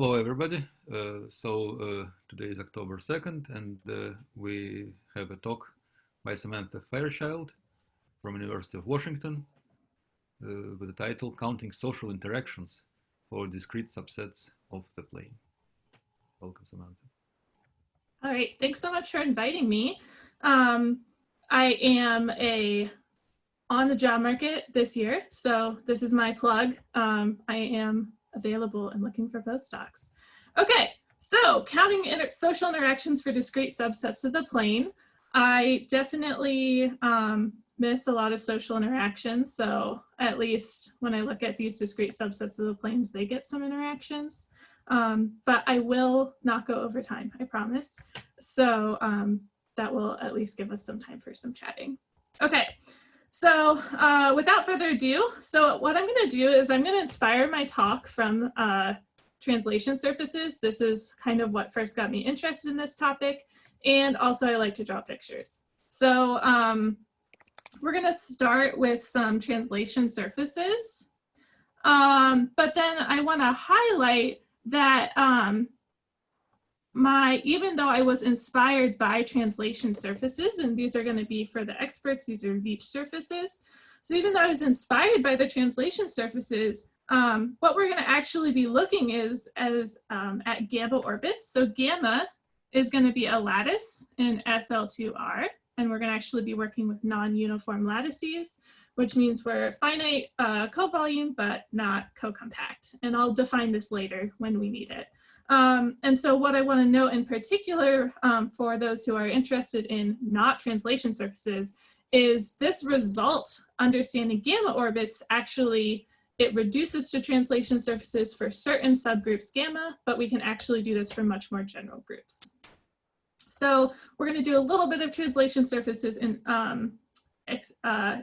Hello, everybody. Today is October 2nd, and we have a talk by Samantha Fairchild from University of Washington with the title Counting Social Interactions for Discrete Subsets of the Plane. Welcome, Samantha. All right, thanks so much for inviting me. I am on the job market this year, so this is my plug. I am available and looking for postdocs. Okay, so counting social interactions for discrete subsets of the plane. I definitely miss a lot of social interactions, so at least when I look at these discrete subsets of the planes, they get some interactions. But I will not go over time, I promise. So that will at least give us some time for some chatting. Okay, so without further ado, so what I'm gonna do is I'm gonna inspire my talk from translation surfaces. This is kind of what first got me interested in this topic. And also I like to draw pictures. So we're gonna start with some translation surfaces. But then I wanna highlight that even though I was inspired by translation surfaces, and these are going to be for the experts, these are Veach surfaces. So even though I was inspired by the translation surfaces, what we're going to actually be looking at gamma orbits. So gamma is going to be a lattice in SL2R, and we're going to actually be working with non-uniform lattices, which means we're finite co-volume, but not co-compact. And I'll define this later when we need it. And so what I want to note in particular for those who are interested in not translation surfaces is this result, understanding gamma orbits, actually, it reduces to translation surfaces for certain subgroups gamma, but we can actually do this for much more general groups. So we're going to do a little bit of translation surfaces in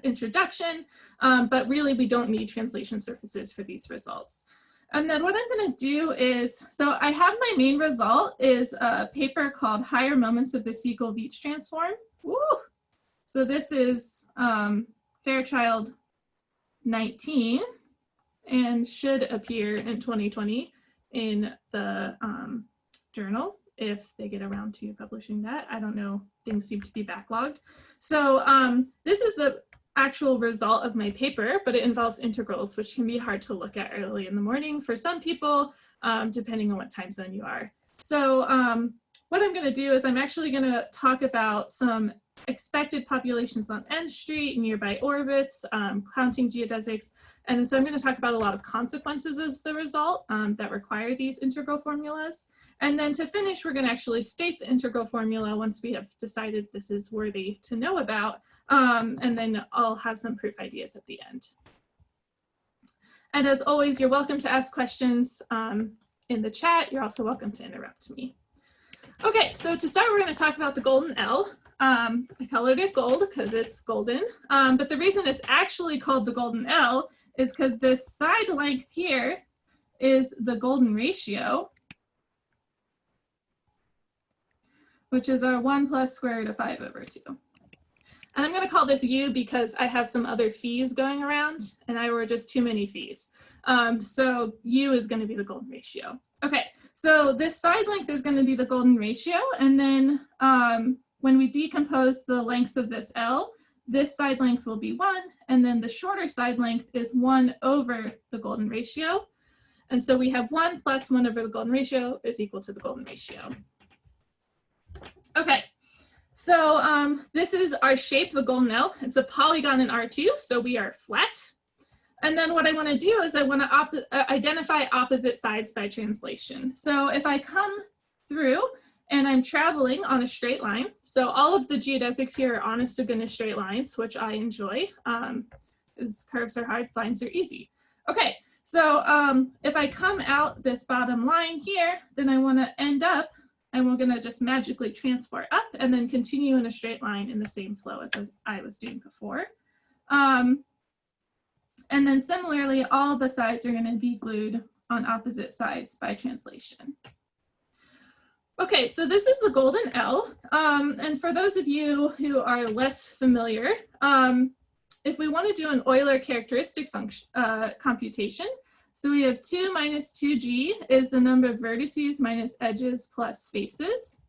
introduction, but really we don't need translation surfaces for these results. And then what I'm going to do is, so I have my main result is a paper called Higher Moments of the Segal-Veach Transform. Woo! So this is Fairchild 19 and should appear in 2020 in the journal if they get around to publishing that. I don't know, things seem to be backlogged. So this is the actual result of my paper, but it involves integrals, which can be hard to look at early in the morning for some people, depending on what time zone you are. So what I'm gonna do is I'm actually gonna talk about some expected populations on N Street, nearby orbits, counting geodesics. And so I'm going to talk about a lot of consequences of the result that require these integral formulas. And then to finish, we're going to actually state the integral formula once we have decided this is worthy to know about. And then I'll have some proof ideas at the end. And as always, you're welcome to ask questions in the chat. You're also welcome to interrupt me. Okay, so to start, we're going to talk about the golden L. I colored it gold because it's golden, but the reason it's actually called the golden L is because this side length here is the golden ratio, which is our 1 plus square root of 5 over 2. And I'm going to call this U because I have some other phi's going around, and I were just too many phi's. So U is going to be the golden ratio. Okay, so this side length is going to be the golden ratio, and then when we decompose the lengths of this L, this side length will be 1, and then the shorter side length is 1 over the golden ratio. And so we have 1 plus 1 over the golden ratio is equal to the golden ratio. Okay, so this is our shape, the golden L. It's a polygon in R2, so we are flat. And then what I want to do is I want to identify opposite sides by translation. So if I come through and I'm traveling on a straight line, so all of the geodesics here are honest to goodness straight lines, which I enjoy, because curves are hard, lines are easy. Okay, so if I come out this bottom line here, then I want to end up, and we're going to just magically transport up and then continue in a straight line in the same flow as I was doing before. And then similarly, all the sides are going to be glued on opposite sides by translation. Okay, so this is the golden L. And for those of you who are less familiar, if we want to do an Euler characteristic function computation, So we have 2 minus 2g is the number of vertices minus edges plus faces.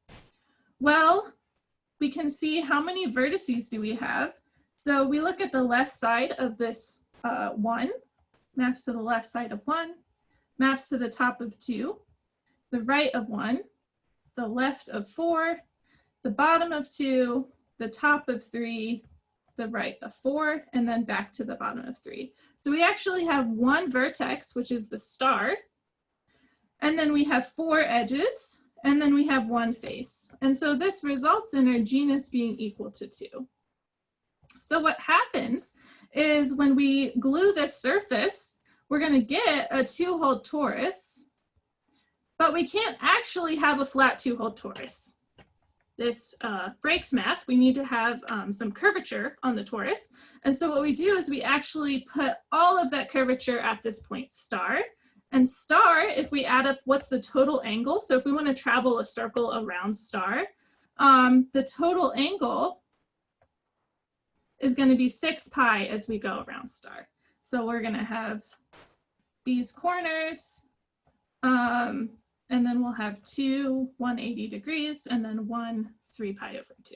Well, we can see how many vertices do we have. So we look at the left side of this 1, maps to the left side of 1, maps to the top of 2, the right of 1, the left of 4, the bottom of 2, the top of 3, the right of 4, and then back to the bottom of 3. So we actually have 1 vertex, which is the star, and then we have 4 edges, and then we have 1 face. And so this results in our genus being equal to 2. So what happens is when we glue this surface, we're going to get a 2-hole torus, but we can't actually have a flat 2-hole torus. This breaks math. We need to have some curvature on the torus. And so what we do is we actually put all of that curvature at this point star. And star, if we add up what's the total angle, so if we want to travel a circle around star, the total angle is going to be 6 pi as we go around star. So we're going to have these corners, and then we'll have 2 180 degrees, and then 1 3 pi over 2.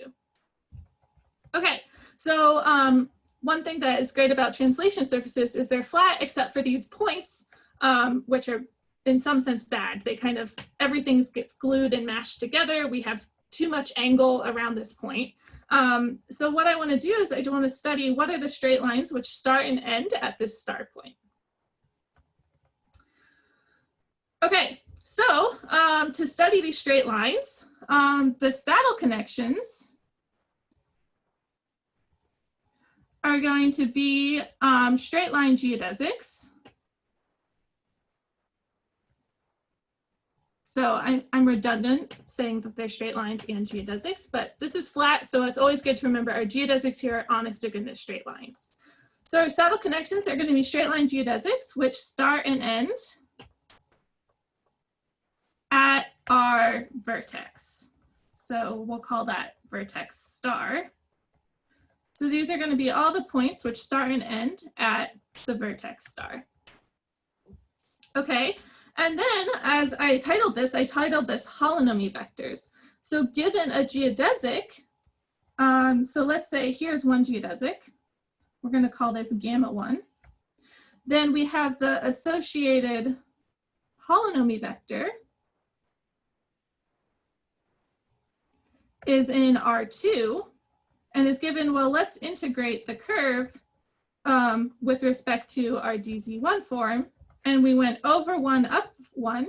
Okay, so one thing that is great about translation surfaces is they're flat except for these points, which are in some sense bad. They kind of, everything gets glued and mashed together. We have too much angle around this point. So what I want to do is I want to study what are the straight lines which start and end at this star point. Okay, so to study these straight lines, the saddle connections are going to be straight line geodesics. So I'm redundant saying that they're straight lines and geodesics, but this is flat, so it's always good to remember our geodesics here are honest to goodness straight lines. So our saddle connections are going to be straight line geodesics, which start and end at our vertex. So we'll call that vertex star. So these are going to be all the points which start and end at the vertex star. Okay. And then as I titled this holonomy vectors. So given a geodesic, so let's say here's one geodesic. We're going to call this gamma 1. Then we have the associated holonomy vector is in R2 and is given, well, let's integrate the curve with respect to our DZ1 form. And we went over 1, up 1.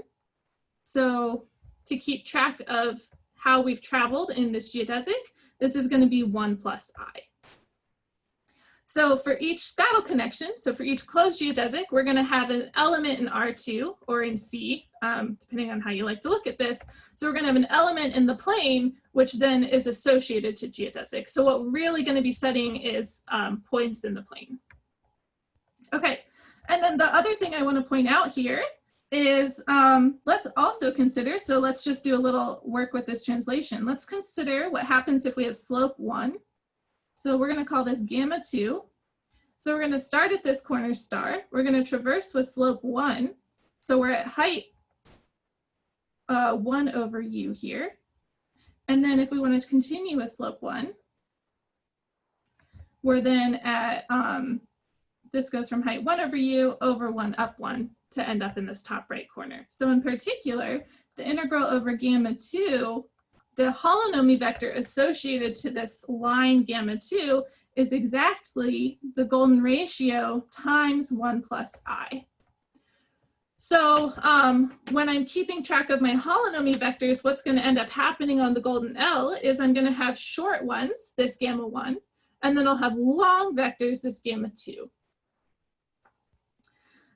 So to keep track of how we've traveled in this geodesic, this is going to be 1 plus I. So for each saddle connection, so for each closed geodesic, we're going to have an element in R2 or in C, depending on how you like to look at this. So we're going to have an element in the plane, which then is associated to geodesic. So what we're really going to be studying is points in the plane. Okay. And then the other thing I want to point out here is let's also consider, so let's just do a little work with this translation. Let's consider what happens if we have slope 1. So we're going to call this gamma 2. So we're going to start at this corner star. We're going to traverse with slope 1. So we're at height 1 over u here. And then if we want to continue with slope 1, we're then at this goes from height 1 over u over 1 up 1 to end up in this top right corner. So in particular, the integral over gamma 2, the holonomy vector associated to this line gamma 2 is exactly the golden ratio times 1 plus I. So when I'm keeping track of my holonomy vectors, what's going to end up happening on the golden L is I'm going to have short ones, this gamma 1, and then I'll have long vectors, this gamma 2.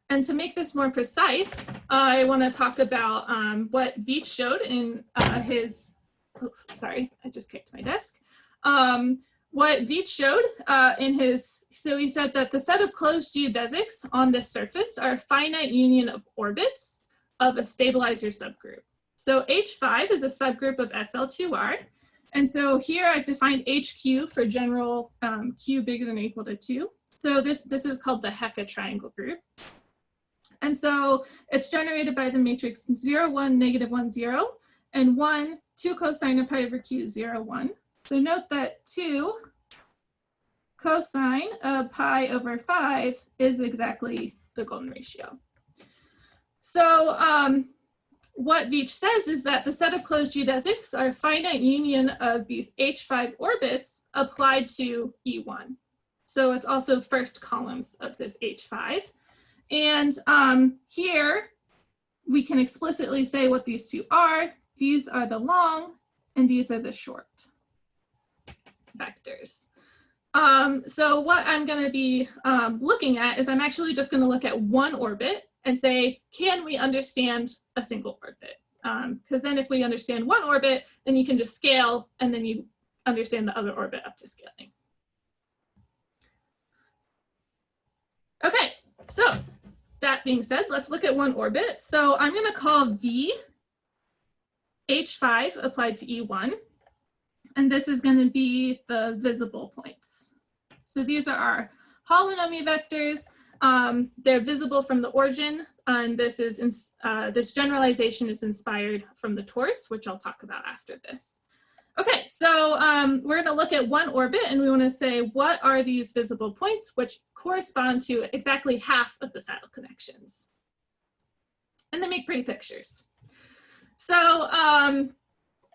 And to make this more precise, I want to talk about what Veach showed in his, oops, sorry, I just kicked my desk. What Veach showed in his, so he said that the set of closed geodesics on this surface are a finite union of orbits of a stabilizer subgroup. So H5 is a subgroup of SL2R. And so here I've defined HQ for general Q bigger than or equal to 2. So this is called the Hecke triangle group. And so it's generated by the matrix 0, 1, negative 1, 0, and 1, 2 cosine of pi over q, 0, 1. So note that 2 cosine of pi over 5 is exactly the golden ratio. So what Veach says is that the set of closed geodesics are a finite union of these H5 orbits applied to E1. So it's also first columns of this H5. And here we can explicitly say what these two are. These are the long and these are the short vectors. So what I'm going to be looking at is I'm actually just going to look at one orbit and say, can we understand a single orbit? Because then if we understand one orbit, then you can just scale and then you understand the other orbit up to scaling. Okay, so that being said, let's look at one orbit. So I'm going to call V H5 applied to E1. And this is going to be the visible points. So these are our holonomy vectors. They're visible from the origin, and this is this generalization is inspired from the torus, which I'll talk about after this. Okay, so we're going to look at one orbit, and we want to say what are these visible points, which correspond to exactly half of the saddle connections. And they make pretty pictures. So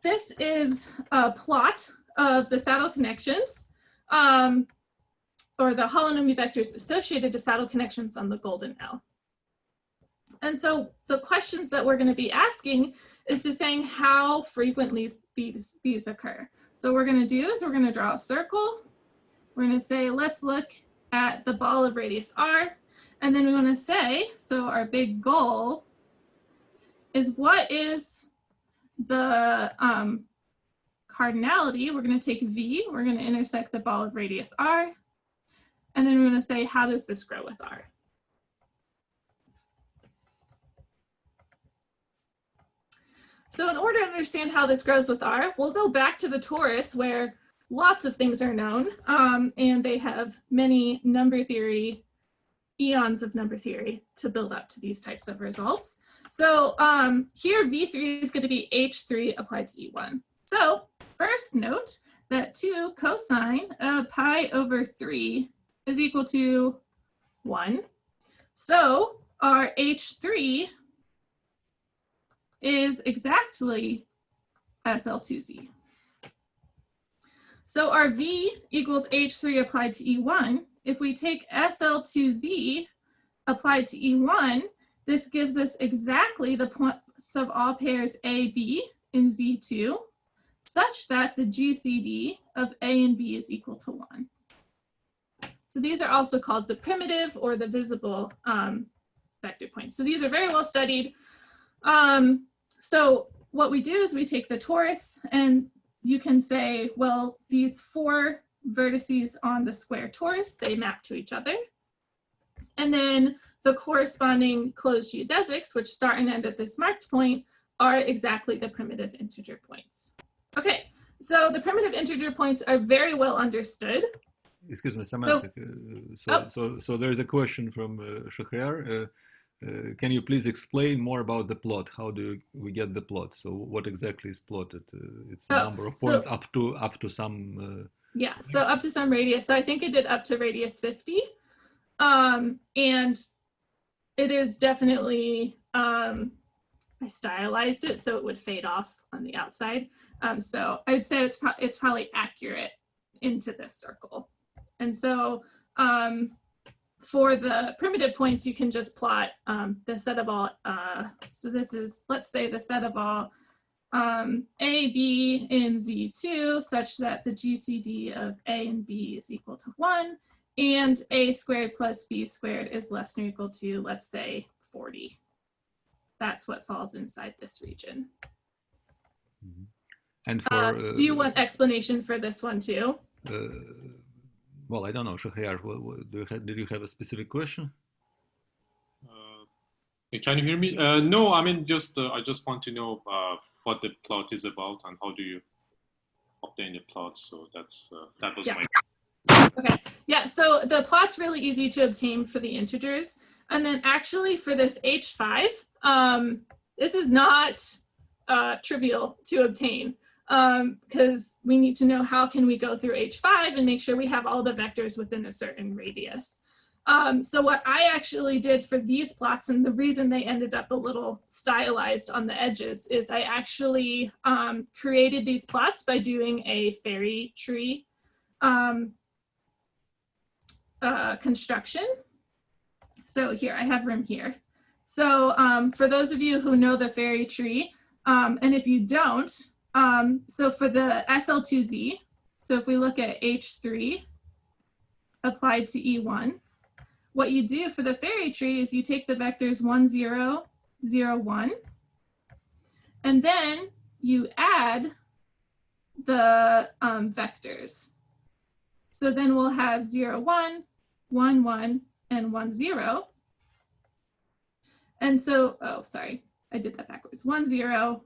this is a plot of the saddle connections, or the holonomy vectors associated to saddle connections on the golden L. And so the questions that we're going to be asking is just saying how frequently these occur. So what we're going to do is we're going to draw a circle. We're going to say, let's look at the ball of radius r. And then we want to say, so our big goal is what is the cardinality. We're going to take V, we're going to intersect the ball of radius r, and then we're going to say, how does this grow with r? So in order to understand how this grows with r, we'll go back to the torus where lots of things are known, and they have many number theory, eons of number theory to build up to these types of results. So here V3 is going to be H3 applied to E1. So first note that 2 cosine of pi over 3 is equal to 1. So our H3 is exactly SL2Z. So our V equals H3 applied to E1. If we take SL2Z applied to E1, this gives us exactly the points of all pairs A, B in Z2, such that the GCD of A and B is equal to 1. So these are also called the primitive or the visible vector points. So these are very well studied. So what we do is we take the torus, and you can say, well, these 4 vertices on the square torus, they map to each other. And then the corresponding closed geodesics, which start and end at this marked point, are exactly the primitive integer points. Okay, so the primitive integer points are very well understood. Excuse me, Samantha. So there is a question from Shahriar. Can you please explain more about the plot? How do we get the plot? So what exactly is plotted? It's a number of points up to some. Yeah, so up to some radius. So I think it did up to radius 50, and it is definitely. I stylized it so it would fade off on the outside. So I would say it's probably accurate into this circle. And so for the primitive points, you can just plot the set of all, so this is, let's say the set of all A, B in Z2 such that the GCD of A and B is equal to 1, and A squared plus B squared is less than or equal to, let's say, 40. That's what falls inside this region. Mm-hmm. And for do you want explanation for this one too? Well, I don't know, Shahriar, did you have a specific question? Can you hear me? No, I mean, I just want to know what the plot is about and how do you obtain the plot. So that was my. Okay, yeah, so the plot's really easy to obtain for the integers. And then actually for this H5, this is not trivial to obtain because we need to know how can we go through H5 and make sure we have all the vectors within a certain radius. So what I actually did for these plots, and the reason they ended up a little stylized on the edges, is I actually created these plots by doing a fairy tree construction. So here, I have room here. So for those of you who know the fairy tree, and if you don't, so for the SL2Z, so if we look at H3 applied to E1, what you do for the fairy tree is you take the vectors 1, 0, 0, 1, and then you add the vectors. So then we'll have 0, 1, 1, 1, and 1, 0. And so, oh, sorry, I did that backwards. 1, 0,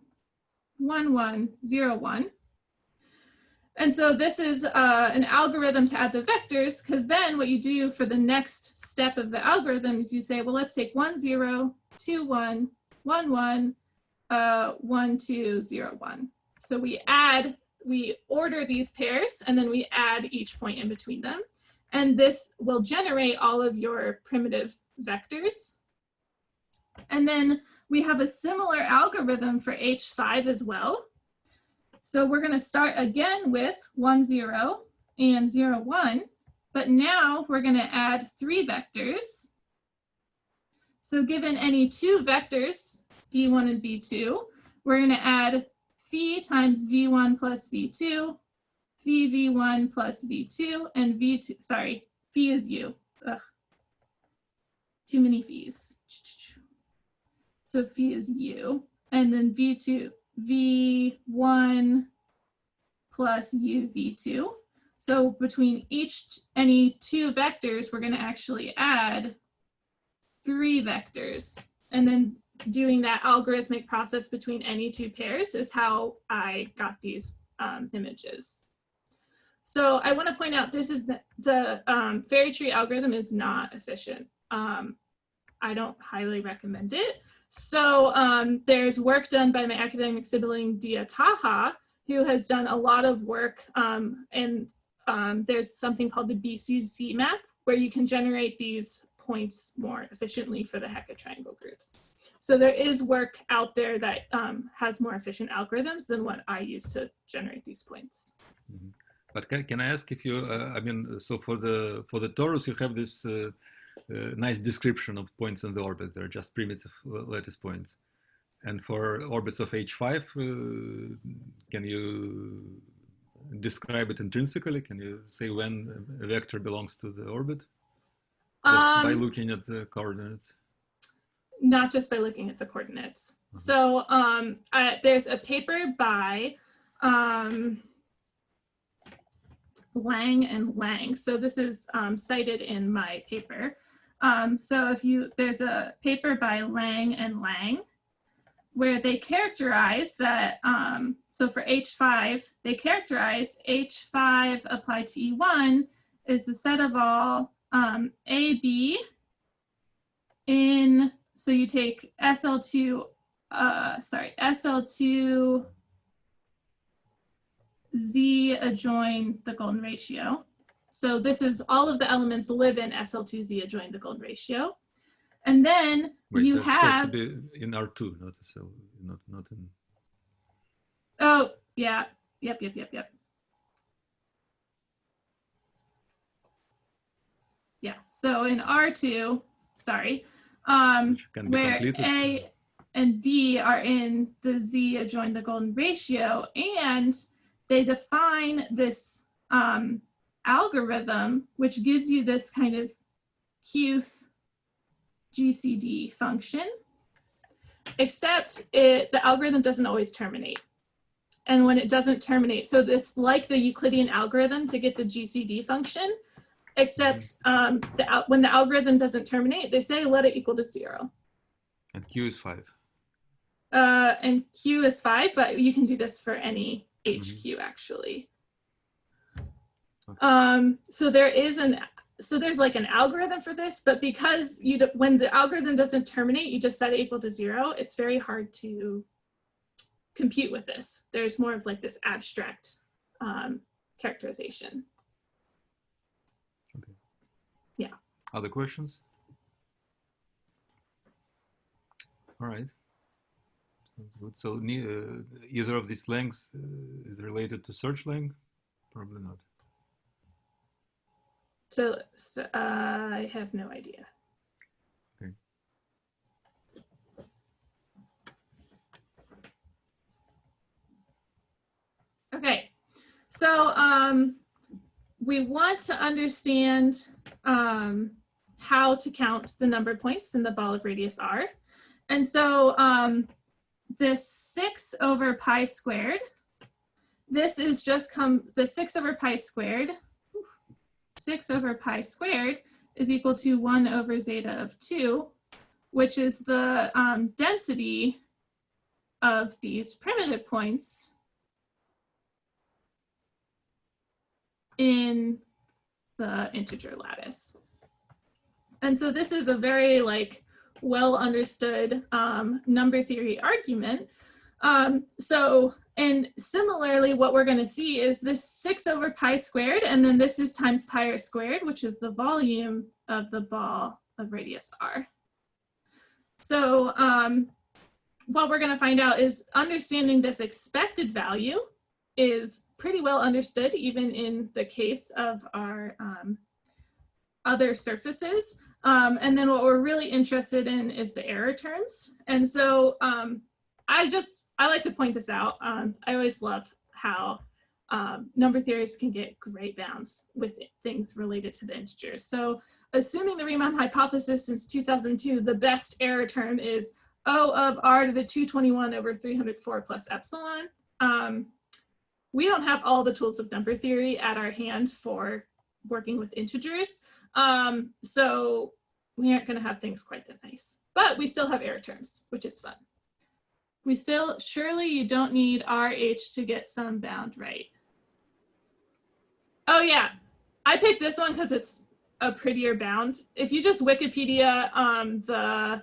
1, 1, 0, 1. And so this is an algorithm to add the vectors, because then what you do for the next step of the algorithm is you say, well, let's take 1, 0, 2, 1, 1, 1, 1, 2, 0, 1. So we order these pairs, and then we add each point in between them. And this will generate all of your primitive vectors. And then we have a similar algorithm for H5 as well. So we're going to start again with 1, 0 and 0, 1, but now we're going to add 3 vectors. So given any 2 vectors, v1 and v2, we're going to add phi times v1 plus v2, phi v1 plus v2, and v2, sorry, phi is u. Ugh. Too many phis. So phi is u, and then v2, v1 plus u v2. So between any 2 vectors, we're going to actually add 3 vectors. And then doing that algorithmic process between any 2 pairs is how I got these images. So I want to point out this is the fairy tree algorithm is not efficient. I don't highly recommend it. So there's work done by my academic sibling, Dia Taha, who has done a lot of work. And there's something called the BCZ map, where you can generate these points more efficiently for the Hecke triangle groups. So there is work out there that has more efficient algorithms than what I use to generate these points. Mm-hmm. But can I ask if you, I mean, so for the torus, you have this nice description of points in the orbit. They're just primitive lattice points. And for orbits of H5, can you describe it intrinsically? Can you say when a vector belongs to the orbit? Just by looking at the coordinates? Not just by looking at the coordinates. Mm-hmm. So there's a paper by Lang and Lang. So this is cited in my paper. So there's a paper by Lang and Lang where they characterize that, so for H5, they characterize H5 applied to E1 is the set of all AB in, so you take SL2, SL2 Z adjoin the golden ratio. So this is all of the elements live in SL2Z adjoin the golden ratio. And then you have supposed to be in R2, not SL, not in. Oh, yeah. Yep. Yeah. So in R2, sorry, where A and B are in the Z adjoin the golden ratio, and they define this algorithm, which gives you this kind of Qth GCD function, except the algorithm doesn't always terminate. And when it doesn't terminate, so it's like the Euclidean algorithm to get the GCD function, except when the algorithm doesn't terminate, they say let it equal to 0. And Q is 5. And Q is 5, but you can do this for any HQ actually. Okay. So there is so there's like an algorithm for this, but because when the algorithm doesn't terminate, you just set it equal to 0, it's very hard to compute with this. There's more of like this abstract characterization. Okay. Yeah. Other questions? All right. Sounds good. So either of these lengths is related to search length? Probably not. So I have no idea. Okay. Okay. So we want to understand how to count the number points in the ball of radius r. And so this 6 over pi squared, this is just the 6 over pi squared. 6 over pi squared is equal to 1 over zeta of 2, which is the density of these primitive points in the integer lattice. And so this is a very like well understood number theory argument. And similarly, what we're going to see is this 6 over pi squared, and then this is times pi r squared, which is the volume of the ball of radius r. So what we're going to find out is understanding this expected value is pretty well understood, even in the case of our other surfaces. And then what we're really interested in is the error terms. And so I like to point this out. I always love how number theories can get great bounds with things related to the integers. So assuming the Riemann hypothesis since 2002, the best error term is O of r to the 221 over 304 plus epsilon. We don't have all the tools of number theory at our hand for working with integers. So we aren't going to have things quite that nice, but we still have error terms, which is fun. Surely you don't need RH to get some bound right. Oh yeah, I picked this one because it's a prettier bound. If you just Wikipedia the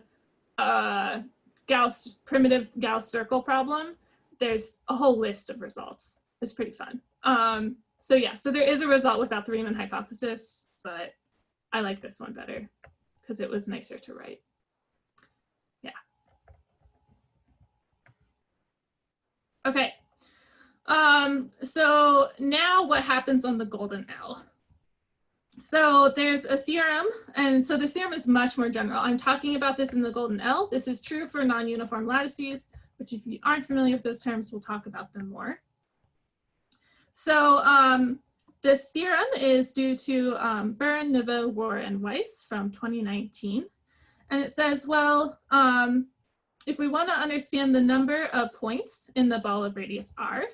primitive Gauss circle problem, there's a whole list of results. It's pretty fun. So yeah, so there is a result without the Riemann hypothesis, but I like this one better because it was nicer to write. Yeah. Okay. So now what happens on the golden L? So there's a theorem, and so this theorem is much more general. I'm talking about this in the golden L. This is true for non-uniform lattices, which if you aren't familiar with those terms, we'll talk about them more. So this theorem is due to Burrin, Neveu, War, and Weiss from 2019. And it says, well, if we want to understand the number of points in the ball of radius r,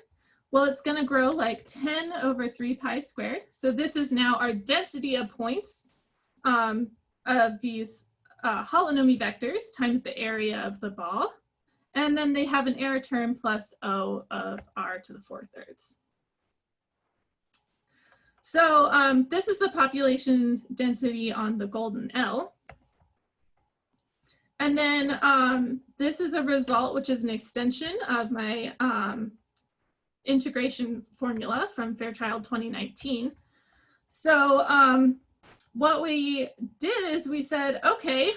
well, it's going to grow like 10 over 3 pi squared. So this is now our density of points of these holonomy vectors times the area of the ball. And then they have an error term plus O of r to the 4/3. So this is the population density on the golden L. And then this is a result, which is an extension of my integration formula from Fairchild 2019. So what we did is we said, okay,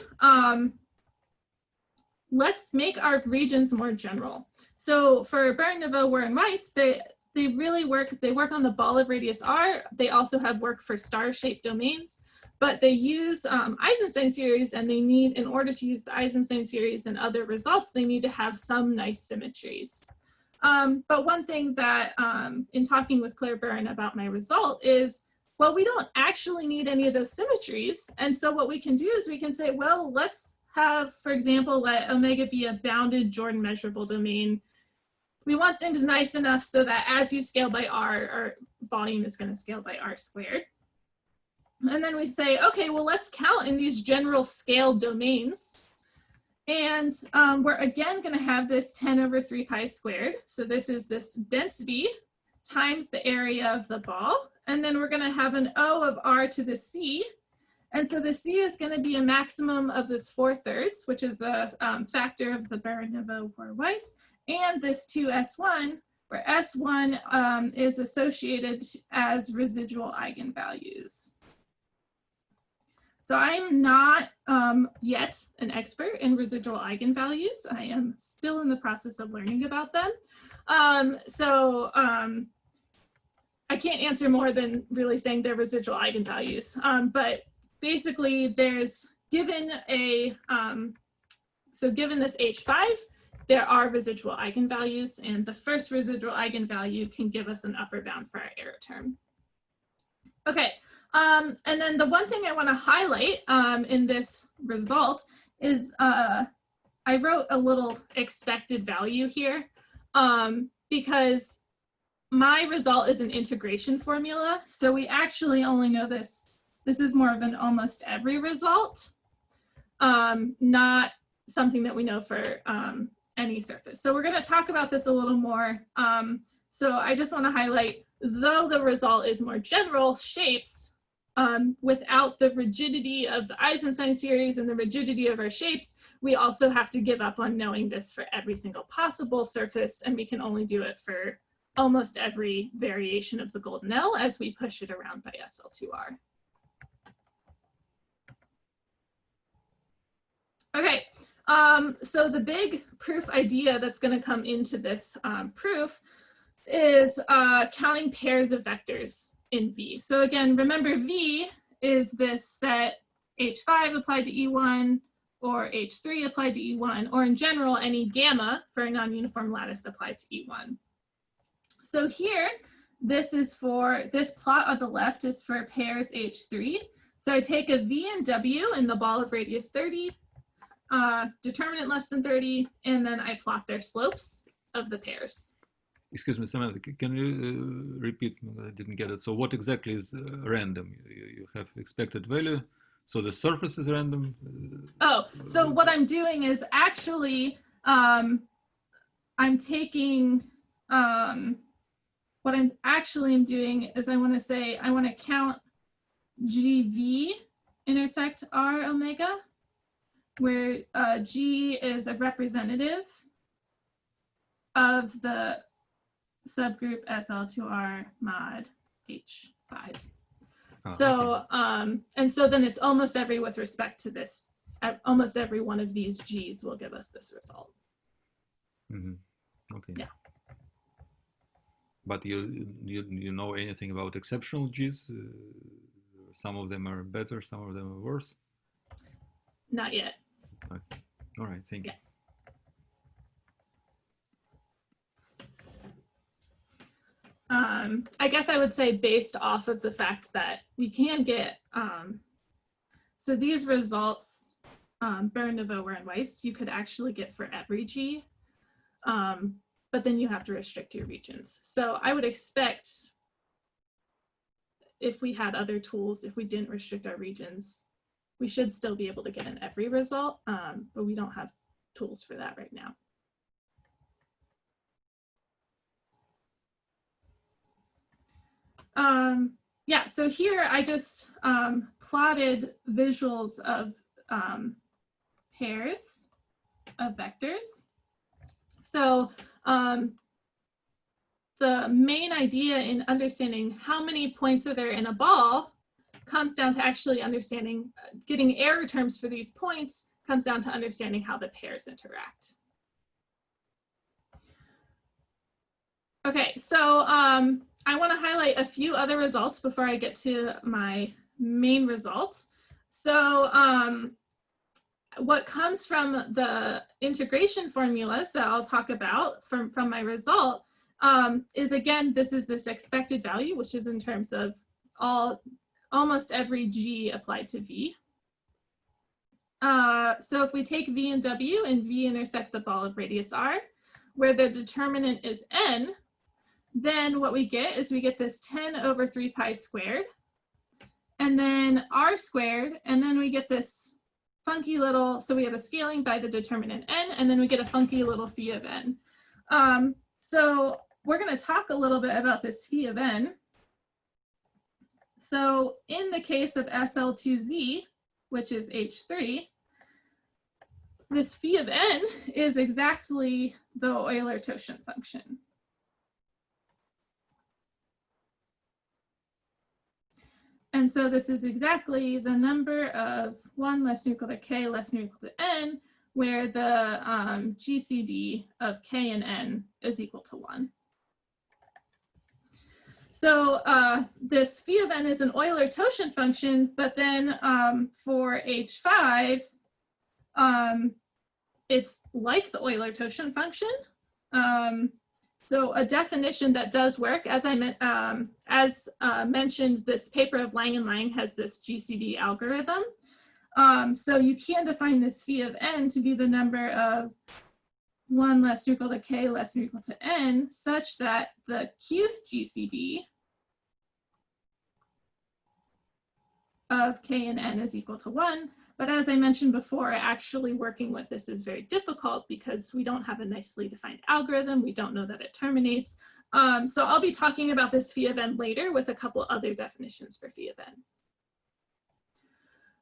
let's make our regions more general. So for Burrin, Neveu, War, and Weiss, they really work on the ball of radius r. They also have work for star-shaped domains, but they use Eisenstein series, and they need, in order to use the Eisenstein series and other results, they need to have some nice symmetries. But one thing that in talking with Claire Burrin about my result is, well, we don't actually need any of those symmetries. And so what we can do is we can say, well, let's have, for example, let omega be a bounded Jordan measurable domain. We want things nice enough so that as you scale by r, our volume is going to scale by r squared. And then we say, okay, well, let's count in these general scale domains. And we're again going to have this 10 over 3 pi squared. So this is this density times the area of the ball. and then we're going to have an O of R to the C. And so the C is going to be a maximum of this 4/3, which is a factor of the Burrin-Weiss, and this 2S1, where S1 is associated as residual eigenvalues. So I'm not yet an expert in residual eigenvalues. I am still in the process of learning about them. I can't answer more than really saying they're residual eigenvalues. But basically there's given given this H5, there are residual eigenvalues, and the first residual eigenvalue can give us an upper bound for our error term. Okay, and then the one thing I want to highlight in this result is I wrote a little expected value here because my result is an integration formula. So we actually only know this. This is more of an almost every result, not something that we know for any surface. So we're going to talk about this a little more. So I just want to highlight, though the result is more general shapes, without the rigidity of the Eisenstein series and the rigidity of our shapes, we also have to give up on knowing this for every single possible surface, and we can only do it for almost every variation of the golden L as we push it around by SL2R. Okay, so the big proof idea that's going to come into this proof is counting pairs of vectors in V. So again, remember V is this set H5 applied to E1, or H3 applied to E1, or in general, any gamma for a non-uniform lattice applied to E1. So here, this is for, this plot on the left is for pairs H3. So I take a V and W in the ball of radius 30, determinant less than 30, and then I plot their slopes of the pairs. Excuse me, Samantha, can you repeat? I didn't get it. So what exactly is random? You have expected value, so the surface is random? Oh, so what I'm doing is actually, I'm taking, what I'm actually doing is I want to count GV intersect R omega, where G is a representative of the subgroup SL2R mod H5. Oh, so, okay. And so then it's almost every with respect to this, almost every one of these G's will give us this result. Mm-hmm. Okay. Yeah. But you know anything about exceptional G's? Some of them are better, some of them are worse? Not yet. Okay. All right, thank you. I guess I would say based off of the fact that we can get, so these results, Burrin, and Weiss, you could actually get for every G, but then you have to restrict your regions. So I would expect if we had other tools, if we didn't restrict our regions, we should still be able to get an every result, but we don't have tools for that right now. Yeah, so here I just plotted visuals of pairs of vectors. So the main idea in understanding how many points are there in a ball comes down to actually understanding, getting error terms for these points comes down to understanding how the pairs interact. Okay, so I want to highlight a few other results before I get to my main results. So what comes from the integration formulas that I'll talk about from my result is, again, this is this expected value, which is in terms of almost every G applied to V. So if we take V and W and V intersect the ball of radius R, where the determinant is N, then what we get is we get this 10 over 3 pi squared, and then R squared, and then we get this funky little, so we have a scaling by the determinant N, and then we get a funky little phi of N. So we're going to talk a little bit about this phi of N. So in the case of SL2Z, which is H3, this phi of n is exactly the Euler-Toshin function. And so this is exactly the number of 1 less than or equal to k less than or equal to n, where the GCD of k and n is equal to 1. So this phi of n is an Euler-Toshin function, but then for H5, it's like the Euler-Toshin function. So a definition that does work, as I mentioned, this paper of Lang and Lang has this GCD algorithm. So you can define this phi of n to be the number of 1 less than or equal to k less than or equal to n, such that the qth GCD of k and n is equal to 1. But as I mentioned before, actually working with this is very difficult because we don't have a nicely defined algorithm. We don't know that it terminates. So I'll be talking about this phi of n later with a couple other definitions for phi of n.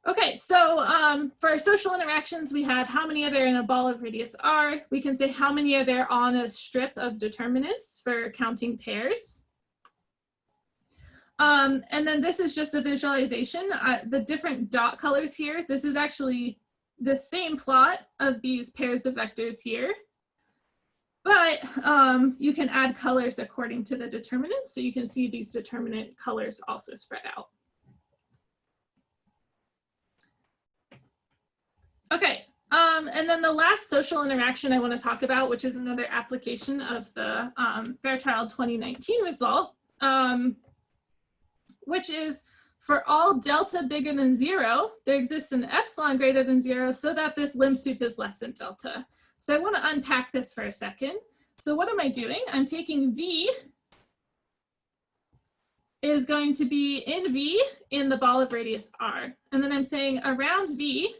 Okay, so for social interactions, we have how many are there in a ball of radius r. We can say how many are there on a strip of determinants for counting pairs. And then this is just a visualization. The different dot colors here, this is actually the same plot of these pairs of vectors here. But you can add colors according to the determinants. So you can see these determinant colors also spread out. Okay, and then the last social interaction I want to talk about, which is another application of the Fairchild 2019 result, which is for all delta bigger than 0, there exists an epsilon greater than 0 so that this lim sup is less than delta. So I want to unpack this for a second. So what am I doing? I'm taking V is going to be in V in the ball of radius R. And then I'm saying around V,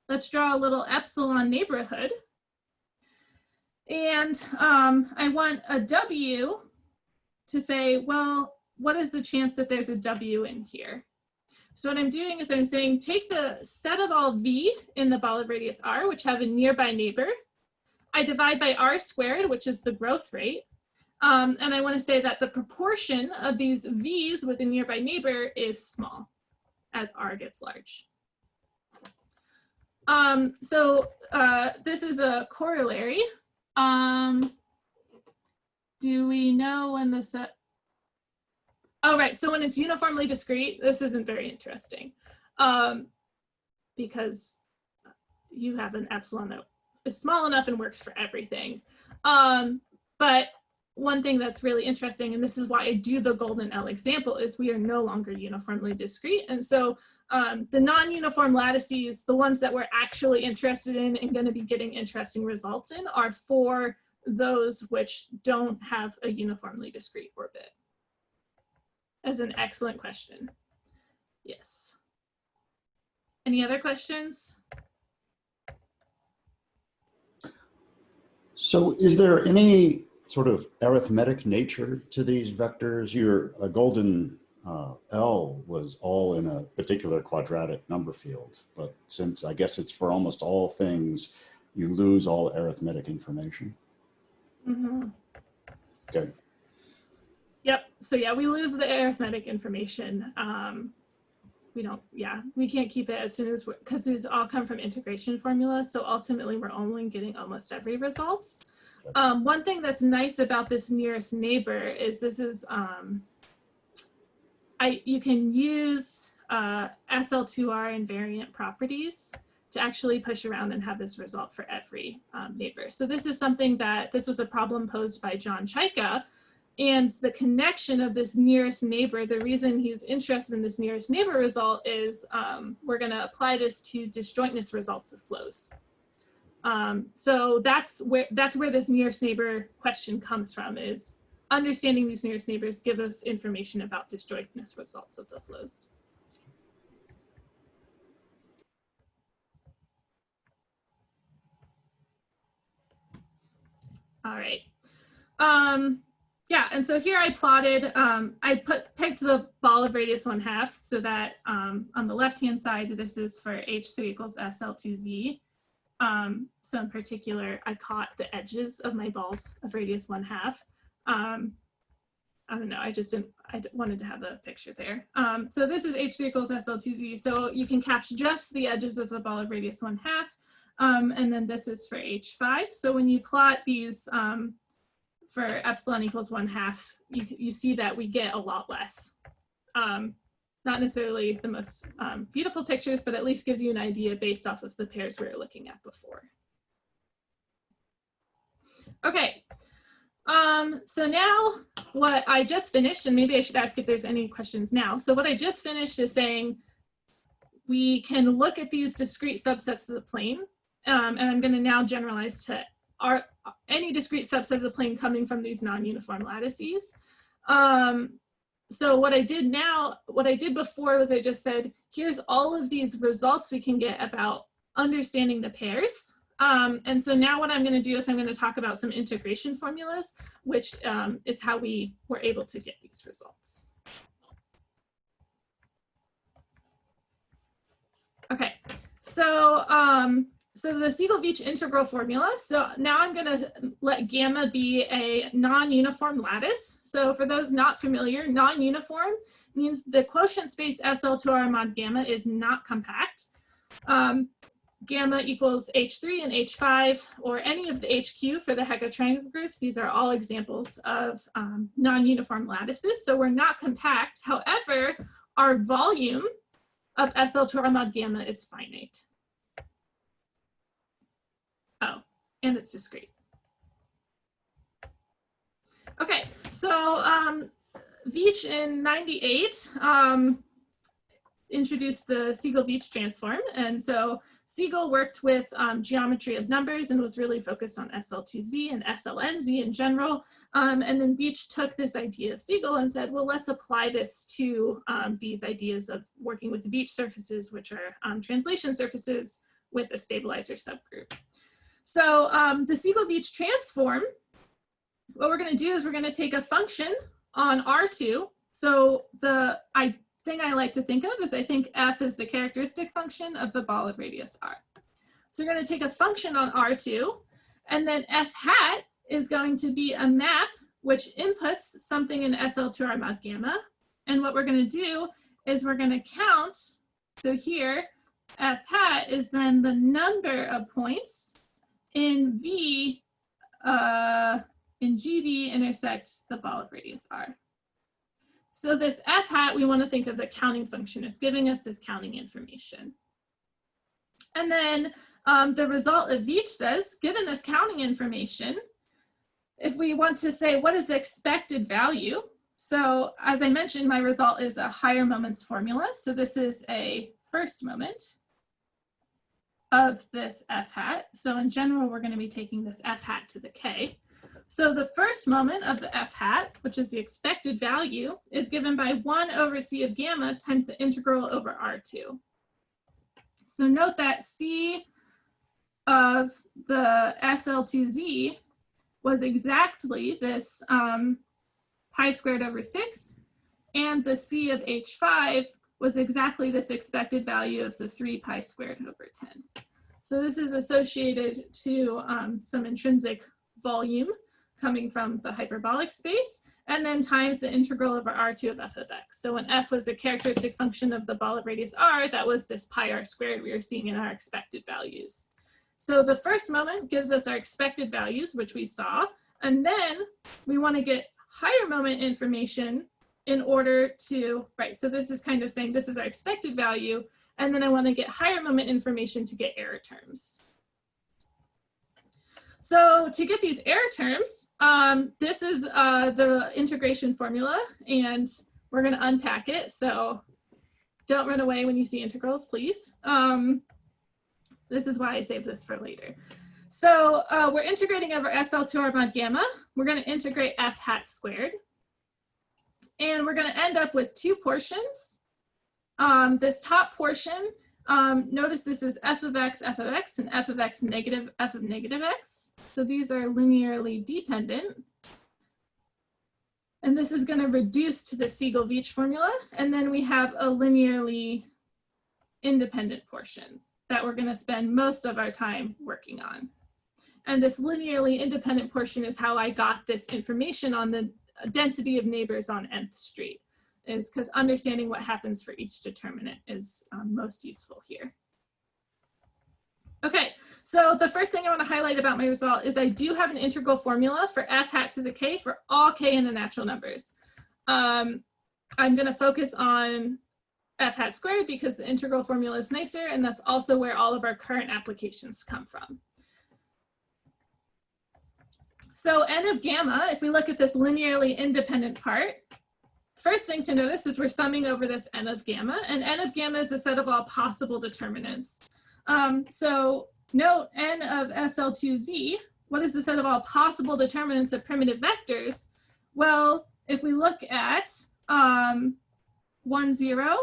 let's draw a little epsilon neighborhood. And I want a W to say, well, what is the chance that there's a W in here? So what I'm doing is I'm saying, take the set of all V in the ball of radius R, which have a nearby neighbor. I divide by R squared, which is the growth rate. And I want to say that the proportion of these V's with a nearby neighbor is small as R gets large. This is a corollary. Do we know when the set? Oh, right. So when it's uniformly discrete, this isn't very interesting because you have an epsilon that is small enough and works for everything. But one thing that's really interesting, and this is why I do the golden L example, is we are no longer uniformly discrete. And so the non-uniform lattices, the ones that we're actually interested in and going to be getting interesting results in, are for those which don't have a uniformly discrete orbit. As an excellent question. Yes. Any other questions? So is there any sort of arithmetic nature to these vectors? Your golden L was all in a particular quadratic number field, but since I guess it's for almost all things, you lose all arithmetic information. Mm-hmm. Okay. Yep. So yeah, we lose the arithmetic information. We can't keep it as soon as because these all come from integration formulas. So ultimately, we're only getting almost every results. One thing that's nice about this nearest neighbor is this is you can use SL2R invariant properties to actually push around and have this result for every neighbor. So this is something this was a problem posed by John Chaika. And the connection of this nearest neighbor, the reason he's interested in this nearest neighbor result is we're going to apply this to disjointness results of flows. So that's where this nearest neighbor question comes from, is understanding these nearest neighbors give us information about disjointness results of the flows. All right. Yeah, and so here I plotted, I picked the ball of radius 1/2 so that on the left-hand side, this is for H3 equals SL2Z. So in particular, I caught the edges of my balls of radius 1/2. I don't know, I wanted to have a picture there. So this is H3 equals SL2Z. So you can capture just the edges of the ball of radius 1/2. And then this is for H5. So when you plot these for epsilon equals 1/2, you see that we get a lot less. Not necessarily the most beautiful pictures, but at least gives you an idea based off of the pairs we were looking at before. Okay, so now what I just finished, and maybe I should ask if there's any questions now. So what I just finished is saying we can look at these discrete subsets of the plane, and I'm going to now generalize to any discrete subset of the plane coming from these non-uniform lattices. So what I did before was I just said, here's all of these results we can get about understanding the pairs. And so now what I'm going to do is I'm going to talk about some integration formulas, which is how we were able to get these results. Okay, so the Siegel-Veitch integral formula. So now I'm going to let gamma be a non-uniform lattice. So for those not familiar, non-uniform means the quotient space SL to our mod gamma is not compact. Gamma equals H3 and H5, or any of the HQ for the Hecke triangle groups. These are all examples of non-uniform lattices. So we're not compact. However, our volume of SL to our mod gamma is finite. Oh, and it's discrete. Okay, so Veitch in '98 introduced the Siegel-Veitch transform. And so Siegel worked with geometry of numbers and was really focused on SL2Z and SLNZ in general. And then Veitch took this idea of Siegel and said, well, let's apply this to these ideas of working with Veitch surfaces, which are translation surfaces with a stabilizer subgroup. So the Siegel-Veitch transform, what we're going to do is we're going to take a function on R2. So the thing I like to think of is I think f is the characteristic function of the ball of radius r. So we're going to take a function on R2, and then f hat is going to be a map which inputs something in SL to our mod gamma. And what we're going to do is we're going to count. So here, f hat is then the number of points in V, in GV intersects the ball of radius r. So this f hat, we want to think of the counting function. It's giving us this counting information. And then the result of Veitch says, given this counting information, if we want to say, what is the expected value? So as I mentioned, my result is a higher moments formula. So this is a first moment of this f hat. So in general, we're going to be taking this f hat to the k. So the first moment of the f hat, which is the expected value, is given by 1 over c of gamma times the integral over r2. So note that c of the SL2z was exactly this pi squared over 6, and the c of h5 was exactly this expected value of the 3 pi squared over 10. So this is associated to some intrinsic volume coming from the hyperbolic space, and then times the integral over r2 of f of x. So when f was a characteristic function of the ball of radius r, that was this pi r squared we were seeing in our expected values. So the first moment gives us our expected values, which we saw, and then we want to get higher moment information in order to, right, so this is kind of saying this is our expected value, and then I want to get higher moment information to get error terms. So to get these error terms, this is the integration formula, and we're going to unpack it. So don't run away when you see integrals, please. This is why I saved this for later. So we're integrating over SL to our mod gamma. We're going to integrate f hat squared. And we're going to end up with two portions. This top portion, notice this is f of x, and f of x negative f of negative x. So these are linearly dependent. And this is going to reduce to the Siegel-Veitch formula. And then we have a linearly independent portion that we're going to spend most of our time working on. And this linearly independent portion is how I got this information on the density of neighbors on nth street, is because understanding what happens for each determinant is most useful here. Okay, so the first thing I want to highlight about my result is I do have an integral formula for f hat to the k for all k in the natural numbers. I'm going to focus on f hat squared because the integral formula is nicer, and that's also where all of our current applications come from. So n of gamma, if we look at this linearly independent part, first thing to notice is we're summing over this n of gamma, and n of gamma is the set of all possible determinants. So note n of SL2Z, what is the set of all possible determinants of primitive vectors? Well, if we look at 1, 0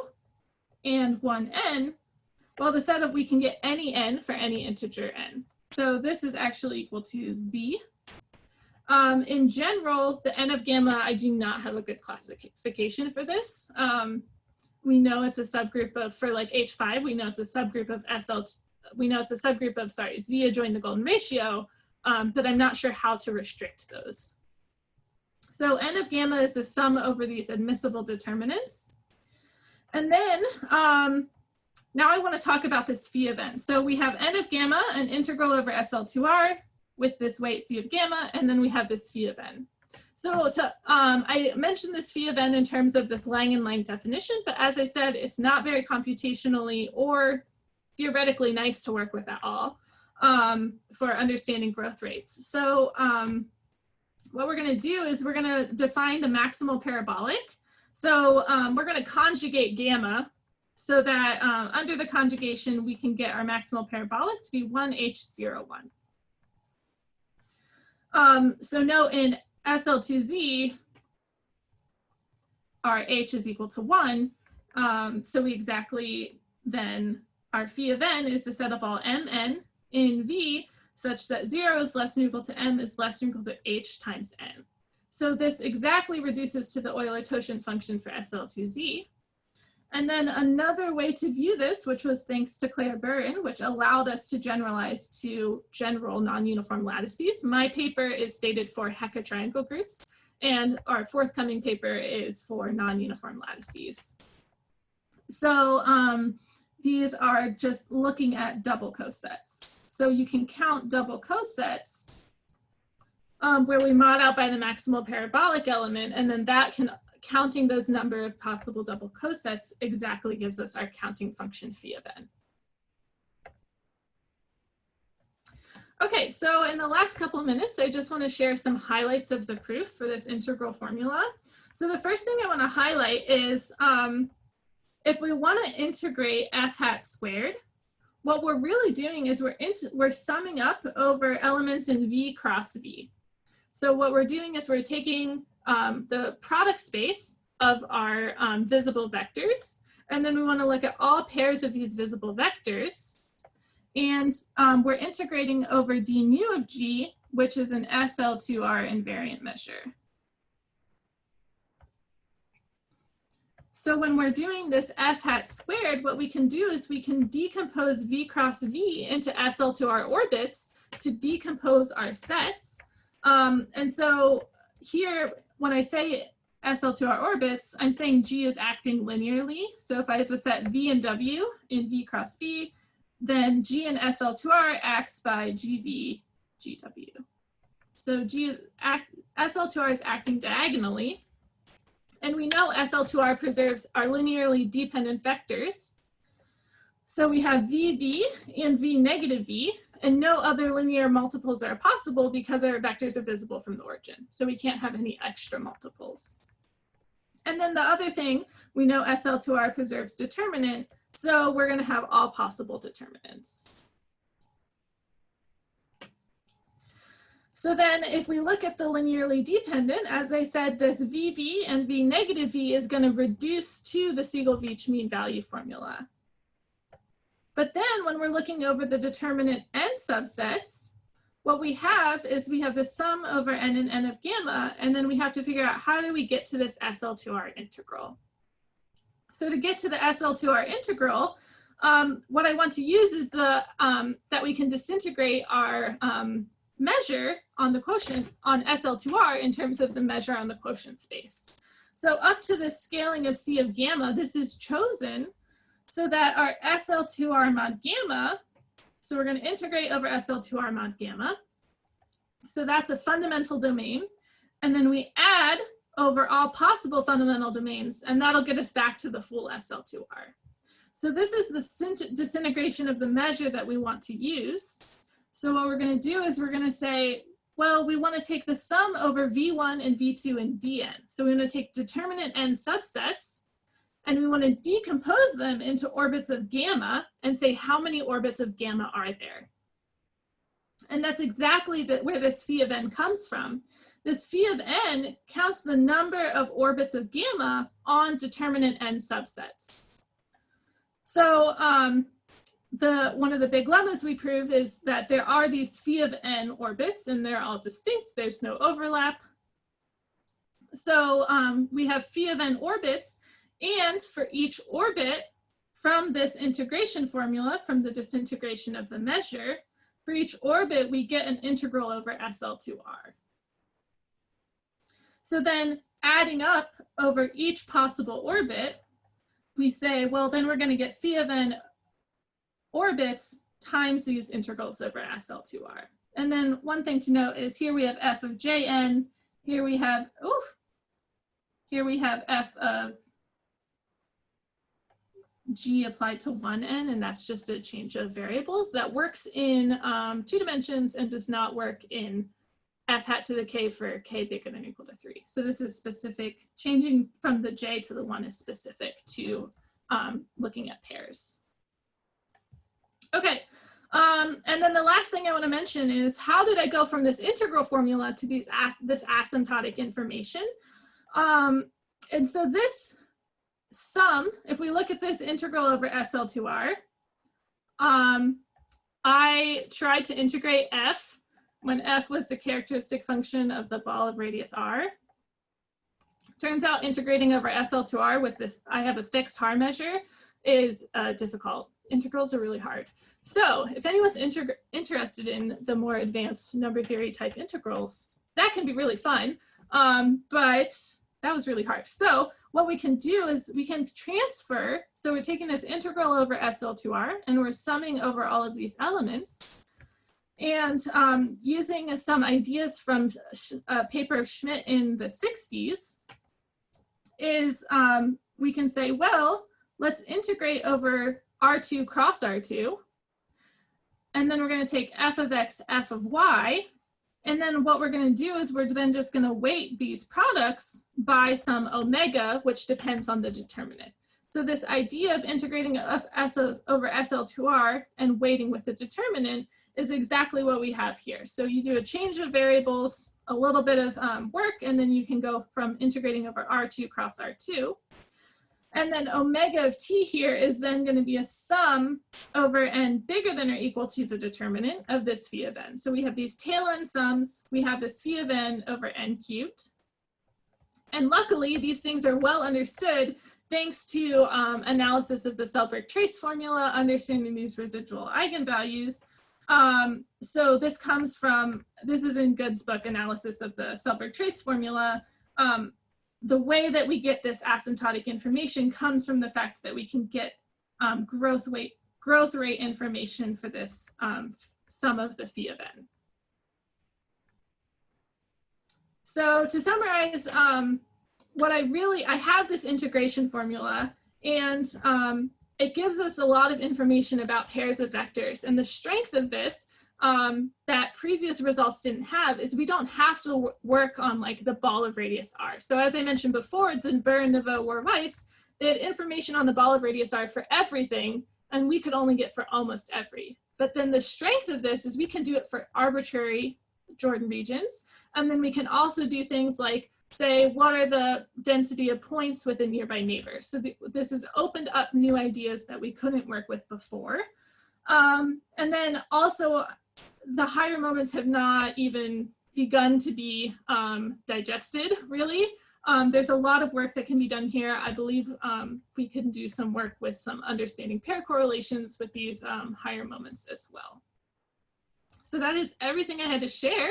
and 1, n, well, the set of, we can get any n for any integer n. So this is actually equal to z. In general, the n of gamma, I do not have a good classification for this. We know it's a subgroup of, for like H5, we know it's a subgroup of we know it's a subgroup of, sorry, Z adjoining the golden ratio, but I'm not sure how to restrict those. So n of gamma is the sum over these admissible determinants. And then now I want to talk about this phi of n. So we have n of gamma, an integral over SL2R with this weight C of gamma, and then we have this phi of n. So I mentioned this phi of n in terms of this Langen line definition, but as I said, it's not very computationally or theoretically nice to work with at all for understanding growth rates. So what we're going to do is we're going to define the maximal parabolic. So we're going to conjugate gamma so that under the conjugation, we can get our maximal parabolic to be 1H01. So note in SL2Z, our H is equal to 1. So we exactly then, our phi of n is the set of all mn in V such that 0 is less than or equal to m is less than or equal to h times n. So this exactly reduces to the Euler-Toshin function for SL2Z. And then another way to view this, which was thanks to Claire Burrin, which allowed us to generalize to general non-uniform lattices. My paper is stated for Hecke triangle groups, and our forthcoming paper is for non-uniform lattices. So these are just looking at double cosets. So you can count double cosets where we mod out by the maximal parabolic element, and then that can, counting those number of possible double cosets exactly gives us our counting function phi of n. Okay, so in the last couple of minutes, I just want to share some highlights of the proof for this integral formula. So the first thing I want to highlight is if we want to integrate f hat squared, what we're really doing is we're summing up over elements in V cross V. So what we're doing is we're taking the product space of our visible vectors, and then we want to look at all pairs of these visible vectors, and we're integrating over d mu of G, which is an SL2R invariant measure. So when we're doing this f hat squared, what we can do is we can decompose V cross V into SL2R orbits to decompose our sets. And so here, when I say SL2R orbits, I'm saying G is acting linearly. So if I have a set V and W in V cross V, then G and SL2R acts by GV, GW. So SL2R is acting diagonally. And we know SL2R preserves our linearly dependent vectors. So we have VV and V negative V, and no other linear multiples are possible because our vectors are visible from the origin. So we can't have any extra multiples. And then the other thing, we know SL2R preserves determinant, so we're going to have all possible determinants. So then if we look at the linearly dependent, as I said, this VV and V negative V is going to reduce to the Siegel-Veitch mean value formula. But then when we're looking over the determinant n subsets, what we have is we have the sum over n and n of gamma, and then we have to figure out how do we get to this SL2R integral. So to get to the SL2R integral, what I want to use is the that we can disintegrate our measure on the quotient on SL2R in terms of the measure on the quotient space. So up to the scaling of C of gamma, this is chosen so that our SL2R mod gamma, so we're going to integrate over SL2R mod gamma. So that's a fundamental domain. And then we add over all possible fundamental domains, and that'll get us back to the full SL2R. So this is the disintegration of the measure that we want to use. So what we're going to do is we're going to say, well, we want to take the sum over V1 and V2 and Dn. So we're going to take determinant n subsets, and we want to decompose them into orbits of gamma and say how many orbits of gamma are there. And that's exactly where this phi of n comes from. This phi of n counts the number of orbits of gamma on determinant n subsets. So one of the big lemmas we prove is that there are these phi of n orbits, and they're all distinct. There's no overlap. So we have phi of n orbits, and for each orbit from this integration formula, from the disintegration of the measure, for each orbit, we get an integral over SL2R. So then adding up over each possible orbit, we say, well, then we're going to get phi of n orbits times these integrals over SL2R. And then one thing to note is here we have f of jn, here we have f of g applied to 1n, and that's just a change of variables that works in 2 dimensions and does not work in f hat to the k for k bigger than or equal to 3. So this is specific, changing from the j to the 1 is specific to looking at pairs. Okay, and then the last thing I want to mention is how did I go from this integral formula to this asymptotic information? And so this sum, if we look at this integral over SL2R, I tried to integrate f when f was the characteristic function of the ball of radius r. Turns out integrating over SL2R with this, I have a fixed Haar measure, is difficult. Integrals are really hard. So if anyone's interested in the more advanced number theory type integrals, that can be really fun, but that was really hard. So what we can do is we can transfer, so we're taking this integral over SL2R and we're summing over all of these elements. And using some ideas from a paper of Schmidt in the 60s is we can say, well, let's integrate over R2 cross R2. And then we're going to take f of x, f of y. And then what we're going to do is we're then just going to weight these products by some omega, which depends on the determinant. So this idea of integrating over SL2R and weighting with the determinant is exactly what we have here. So you do a change of variables, a little bit of work, and then you can go from integrating over R2 cross R2. And then omega of t here is then going to be a sum over n bigger than or equal to the determinant of this phi of n. So we have these tail end sums. We have this phi of n over n cubed. And luckily, these things are well understood thanks to analysis of the Selberg trace formula, understanding these residual eigenvalues. So this comes from, this is in Good's book, Analysis of the Selberg trace formula. The way that we get this asymptotic information comes from the fact that we can get growth rate information for this sum of the phi of n. So to summarize, I have this integration formula, and it gives us a lot of information about pairs of vectors. And the strength of this that previous results didn't have is we don't have to work on like the ball of radius r. So as I mentioned before, the Burrin, Neveu, or Weiss, they had information on the ball of radius r for everything, and we could only get for almost every. But then the strength of this is we can do it for arbitrary Jordan regions, and then we can also do things like say, what are the density of points with a nearby neighbor? So this has opened up new ideas that we couldn't work with before. And then also the higher moments have not even begun to be digested, really. There's a lot of work that can be done here. I believe we can do some work with some understanding pair correlations with these higher moments as well. So that is everything I had to share.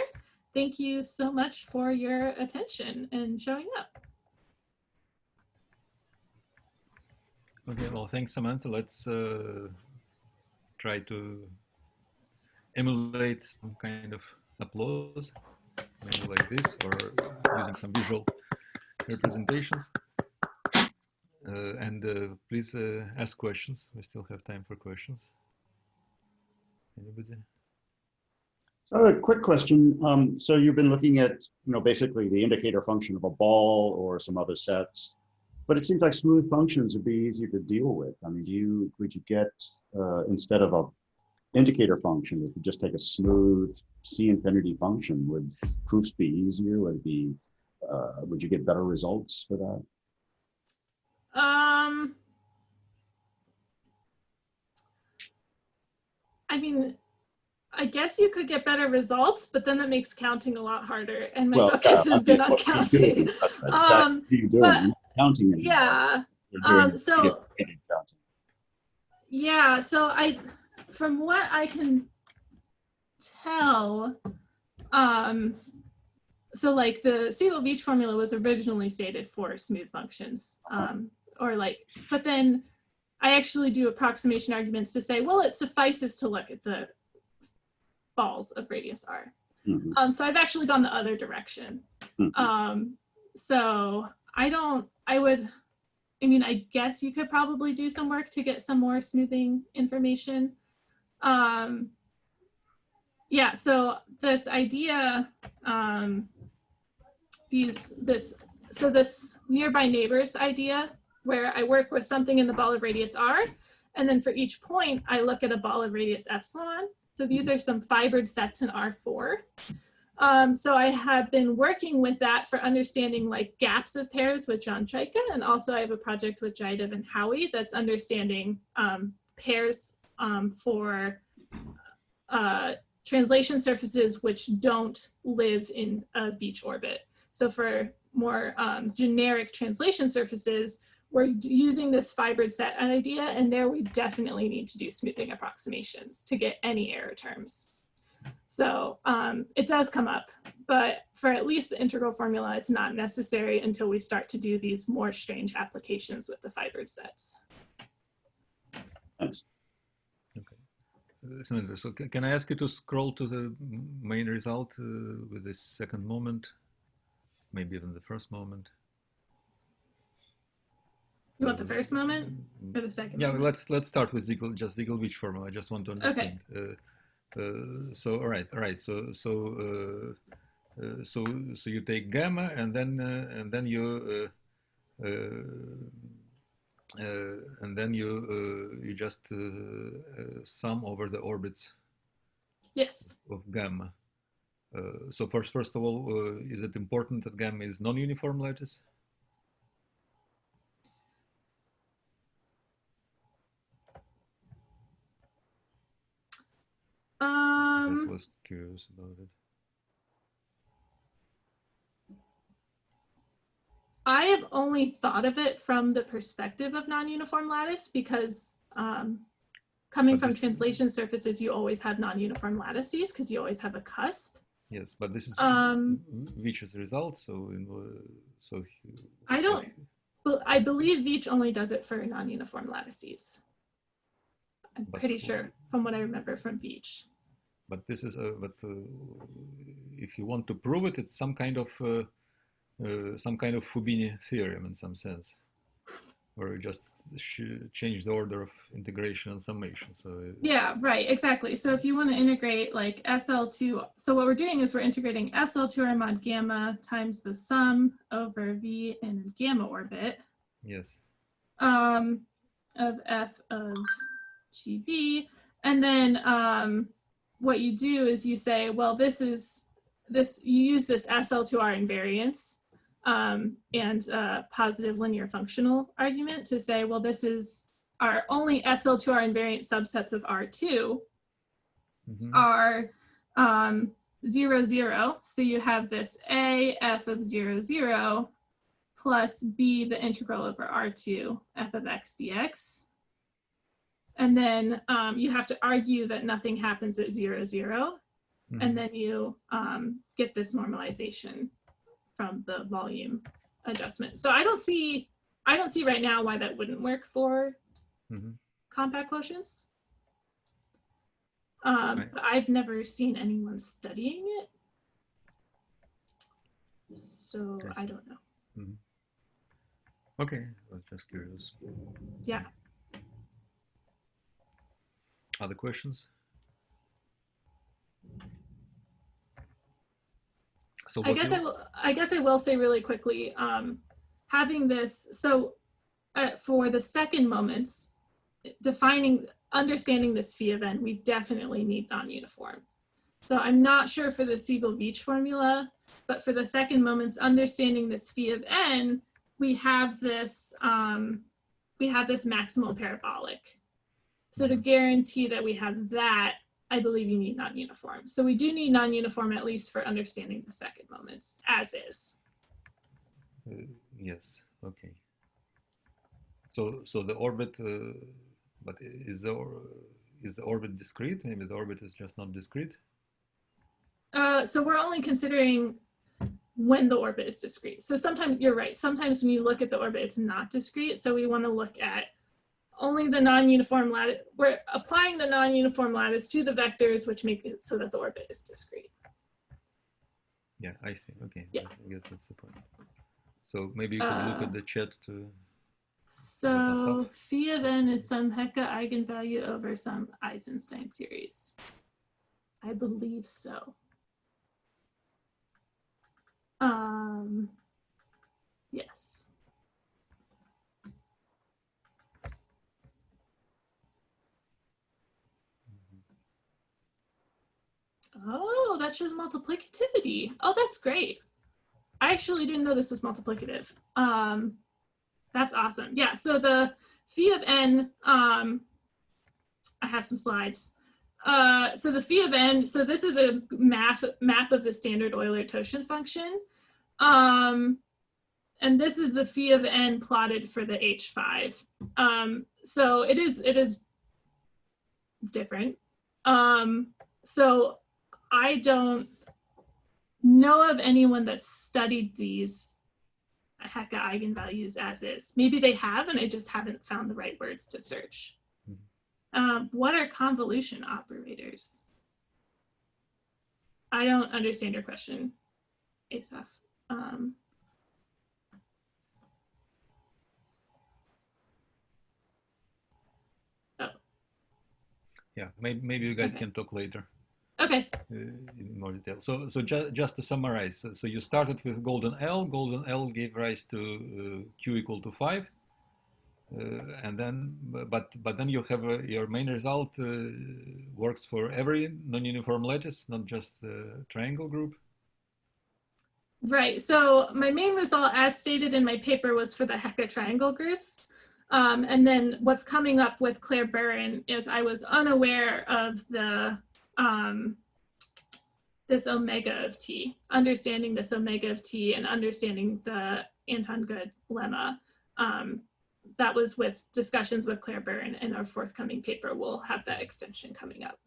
Thank you so much for your attention and showing up. Okay, well, thanks, Samantha. Let's try to emulate some kind of applause, maybe like this, or using some visual representations. And please ask questions. We still have time for questions. Anybody? So a quick question. So you've been looking at, basically the indicator function of a ball or some other sets, but it seems like smooth functions would be easier to deal with. I mean, would you get, instead of a indicator function, if you just take a smooth C infinity function, would proofs be easier? Would it be, would you get better results for that? I mean, I guess you could get better results, but then that makes counting a lot harder. And my focus has been on counting. Counting. Yeah. So from what I can tell, so like the Siegel-Veitch formula was originally stated for smooth functions, but then I actually do approximation arguments to say, well, it suffices to look at the balls of radius r. Mm-hmm. So I've actually gone the other direction. Mm-hmm. So I guess you could probably do some work to get some more smoothing information. Yeah, so this idea, this nearby neighbors idea, where I work with something in the ball of radius r, and then for each point, I look at a ball of radius epsilon. So these are some fibered sets in R4. So I have been working with that for understanding like gaps of pairs with John Chaika, and also I have a project with Jaidev and Howie that's understanding pairs for translation surfaces which don't live in a Veitch orbit. So for more generic translation surfaces, we're using this fibered set idea, and there we definitely need to do smoothing approximations to get any error terms. So it does come up, but for at least the integral formula, it's not necessary until we start to do these more strange applications with the fibered sets. Thanks. Okay. Samantha, so can I ask you to scroll to the main result with this second moment, maybe even the first moment? You want the first moment or the second? Yeah, moment? let's start with Siegel-Veitch formula. I just want to understand. Okay. So all right. So you take gamma, and then you just sum over the orbits. Yes. Of gamma. So first of all, is it important that gamma is non-uniform lattice? I just was curious about it. I have only thought of it from the perspective of non-uniform lattice because coming from translation surfaces, you always have non-uniform lattices because you always have a cusp. Yes, but this is Veitch's result, so I believe Veitch only does it for non-uniform lattices. I'm pretty sure from what I remember from Veitch. But this is if you want to prove it, it's some kind of Fubini theorem in some sense, where you just change the order of integration and summation. So yeah, right, exactly. So if you want to integrate like SL2, so what we're doing is we're integrating SL2R mod gamma times the sum over V in a gamma orbit. Yes. Of F of GV, and then what you do is you say, well, you use this SL2R invariance and positive linear functional argument to say, well, this is our only SL2R invariant subsets of R2 are 0, 0. So you have this a f of 0, 0 plus b, the integral over r2 f of x dx. And then you have to argue that nothing happens at 0, 0. And then you get this normalization from the volume adjustment. So I don't see right now why that wouldn't work for compact quotients. But I've never seen anyone studying it. So I don't know. Okay, I was just curious. Yeah. Other questions? So I guess I will say really quickly, having this, so for the second moments, understanding this phi of n, we definitely need non-uniform. So I'm not sure for the Siegel-Veitch formula, but for the second moments, understanding this phi of n, we have this maximal parabolic. So to guarantee that we have that, I believe you need non-uniform. So we do need non-uniform at least for understanding the second moments as is. Yes. Okay. So the orbit, but is the orbit discrete? Maybe the orbit is just not discrete. So we're only considering when the orbit is discrete. So sometimes you're right. Sometimes when you look at the orbit, it's not discrete. So we want to look at only the non-uniform lattice. We're applying the non-uniform lattice to the vectors, which make it so that the orbit is discrete. Yeah, I see. Okay. Yeah. I guess that's the point. So maybe you could look at the chat to. So phi of n is some Hecke eigenvalue over some Eisenstein series. I believe so. Yes. Oh, that shows multiplicativity. Oh, that's great. I actually didn't know this was multiplicative. That's awesome. Yeah, so the phi of n, I have some slides. So the phi of n, so this is a map of the standard Euler-Toshin function. And this is the phi of n plotted for the H5. So it is different. So I don't know of anyone that's studied these Hecke eigenvalues as is. Maybe they have, and I just haven't found the right words to search. What are convolution operators? I don't understand your question, Asaf. Yeah, maybe you guys can talk later. Okay. In more detail. So just to summarize, so you started with golden L. Golden L gave rise to Q equal to 5, and then but then you have your main result works for every non-uniform lattice, not just the triangle group. Right. So my main result, as stated in my paper, was for the Hecke triangle groups. And then what's coming up with Claire Burrin is I was unaware of the this omega of t, understanding this omega of t and understanding the Anton Good lemma. That was with discussions with Claire Burrin in our forthcoming paper. We'll have that extension coming up.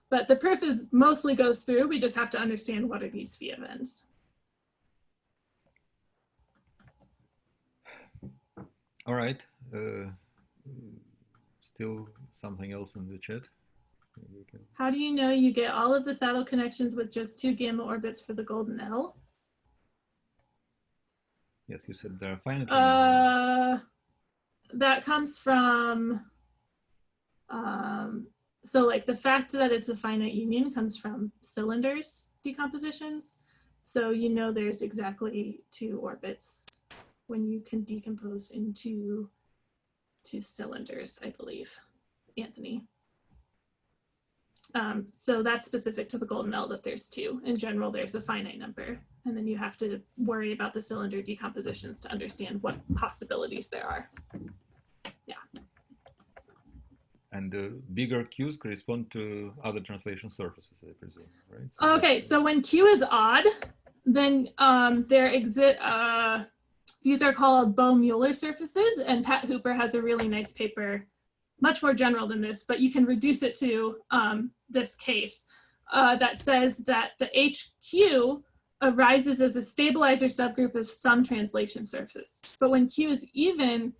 But the proof mostly goes through. We just have to understand what are these phi of n's. All right. Still something else in the chat. How do you know you get all of the saddle connections with just 2 gamma orbits for the golden L? Yes, you said there are finite. That comes from, so like the fact that it's a finite union comes from cylinders decompositions. So you know there's exactly 2 orbits when you can decompose into 2 cylinders, I believe, Anthony. So that's specific to the golden L that there's 2. In general, there's a finite number. And then you have to worry about the cylinder decompositions to understand what possibilities there are. Yeah. And the bigger Qs correspond to other translation surfaces, I presume, right? So Okay, so when Q is odd, then these are called Bohm-Mueller surfaces, and Pat Hooper has a really nice paper, much more general than this, but you can reduce it to this case that says that the HQ arises as a stabilizer subgroup of some translation surface. But when Q is even,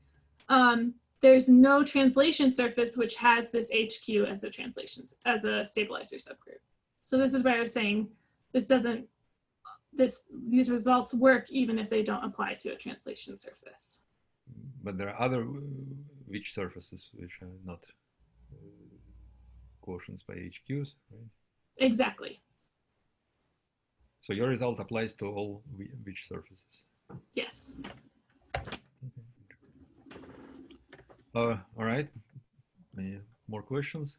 there's no translation surface which has this HQ as a stabilizer subgroup. So this is where I was saying these results work even if they don't apply to a translation surface. But there are other Vich surfaces which are not quotients by HQs, right? Exactly. So your result applies to all Vich surfaces. Yes. All right. Any more questions?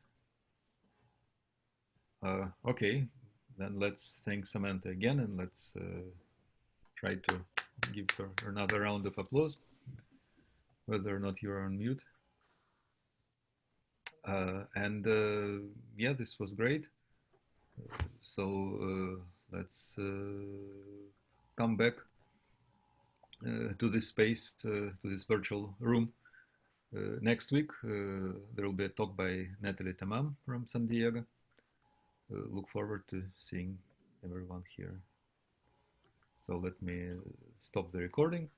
Okay, then let's thank Samantha again, and let's try to give her another round of applause, whether or not you're on mute. Yeah, this was great. So let's come back to this space, to this virtual room. Next week, there will be a talk by Natalie Tamam from San Diego. Look forward to seeing everyone here. So let me stop the recording.